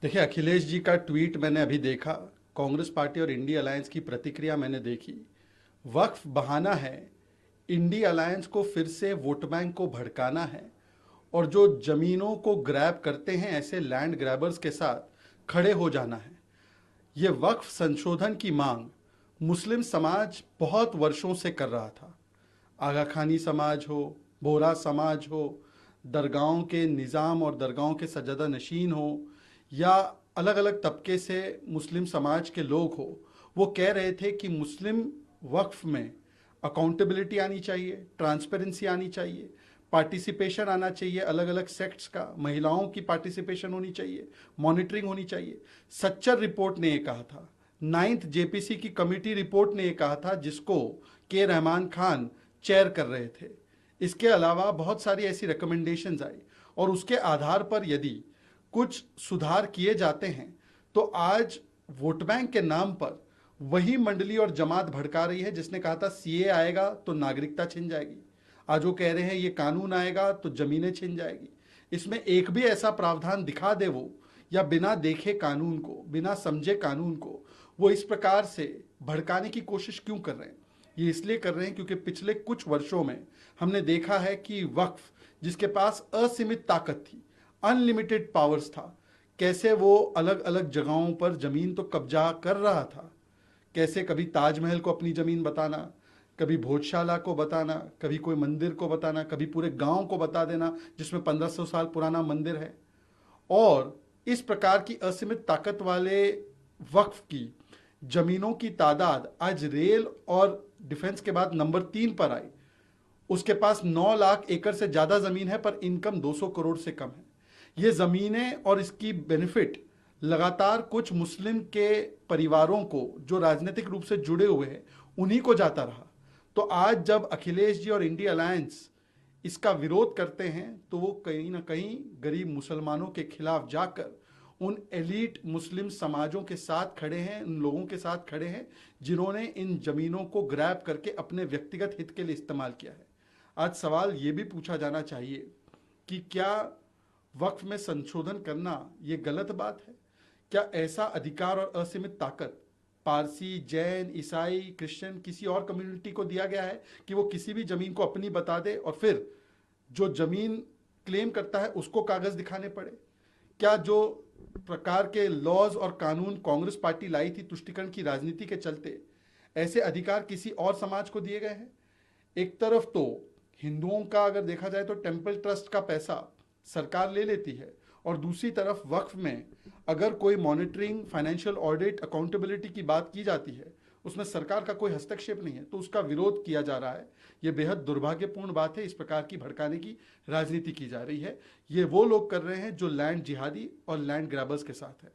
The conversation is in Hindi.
देखिए, अखिलेश जी का ट्वीट मैंने अभी देखा। कांग्रेस पार्टी और इंडी अलायंस की प्रतिक्रिया मैंने देखी। वक्फ बहाना है, इंडी अलायंस को फिर से वोट बैंक को भड़काना है और जो जमीनों को ग्रैब करते हैं ऐसे लैंड ग्रैबर्स के साथ खड़े हो जाना है। ये वक्फ संशोधन की मांग मुस्लिम समाज बहुत वर्षों से कर रहा था। आगा खानी समाज हो, बोहरा समाज हो, दरगाहों के निज़ाम और दरगाहों के सज्जादा नशीन हो, या अलग अलग तबके से मुस्लिम समाज के लोग हो, वो कह रहे थे कि मुस्लिम वक्फ में अकाउंटेबिलिटी आनी चाहिए, ट्रांसपेरेंसी आनी चाहिए, पार्टिसिपेशन आना चाहिए, अलग अलग सेक्ट्स का, महिलाओं की पार्टिसिपेशन होनी चाहिए, मॉनिटरिंग होनी चाहिए। सच्चर रिपोर्ट ने ये कहा था, 9th जेपीसी की कमेटी रिपोर्ट ने ये कहा था, जिसको के रहमान खान चेयर कर रहे थे। इसके अलावा बहुत सारी ऐसी रिकमेंडेशंस आई और उसके आधार पर यदि कुछ सुधार किए जाते हैं तो आज वोट बैंक के नाम पर वही मंडली और जमात भड़का रही है जिसने कहा था सीए आएगा तो नागरिकता छिन जाएगी। आज वो कह रहे हैं ये कानून आएगा तो जमीनें छिन जाएगी। इसमें एक भी ऐसा प्रावधान दिखा दे वो, या बिना देखे कानून को, बिना समझे कानून को वो इस प्रकार से भड़काने की कोशिश क्यों कर रहे हैं? ये इसलिए कर रहे हैं क्योंकि पिछले कुछ वर्षों में हमने देखा है कि वक्फ, जिसके पास असीमित ताकत थी, अनलिमिटेड पावर्स था, कैसे वो अलग अलग जगहों पर जमीन तो कब्जा कर रहा था। कैसे कभी ताजमहल को अपनी जमीन बताना, कभी भोजशाला को बताना, कभी कोई मंदिर को बताना, कभी पूरे गांव को बता देना जिसमें 1500 साल पुराना मंदिर है। और इस प्रकार की असीमित ताकत वाले वक्फ की जमीनों की तादाद आज रेल और डिफेंस के बाद नंबर 3 पर आई। उसके पास 9 लाख एकड़ से ज्यादा जमीन है पर इनकम 200 करोड़ से कम है। ये जमीनें और इसकी बेनिफिट लगातार कुछ मुस्लिम के परिवारों को जो राजनीतिक रूप से जुड़े हुए हैं उन्हीं को जाता रहा। तो आज जब अखिलेश जी और इंडी अलायंस इसका विरोध करते हैं तो वो कहीं ना कहीं गरीब मुसलमानों के खिलाफ जाकर उन एलीट मुस्लिम समाजों के साथ खड़े हैं, उन लोगों के साथ खड़े हैं जिन्होंने इन जमीनों को ग्रैब करके अपने व्यक्तिगत हित के लिए इस्तेमाल किया है। आज सवाल ये भी पूछा जाना चाहिए कि क्या वक्फ में संशोधन करना ये गलत बात है? क्या ऐसा अधिकार और असीमित ताकत पारसी, जैन, ईसाई, क्रिश्चियन किसी और कम्युनिटी को दिया गया है कि वो किसी भी जमीन को अपनी बता दे और फिर जो जमीन क्लेम करता है उसको कागज दिखाने पड़े? क्या जो प्रकार के लॉज और कानून कांग्रेस पार्टी लाई थी तुष्टिकरण की राजनीति के चलते, ऐसे अधिकार किसी और समाज को दिए गए हैं? एक तरफ तो हिंदुओं का अगर देखा जाए तो टेम्पल ट्रस्ट का पैसा सरकार ले लेती है और दूसरी तरफ वक्फ में अगर कोई मॉनिटरिंग, फाइनेंशियल ऑडिट, अकाउंटेबिलिटी की बात की जाती है उसमें सरकार का कोई हस्तक्षेप नहीं है, तो उसका विरोध किया जा रहा है। ये बेहद दुर्भाग्यपूर्ण बात है। इस प्रकार की भड़काने की राजनीति की जा रही है। ये वो लोग कर रहे हैं जो लैंड जिहादी और लैंड ग्रैबर्स के साथ है।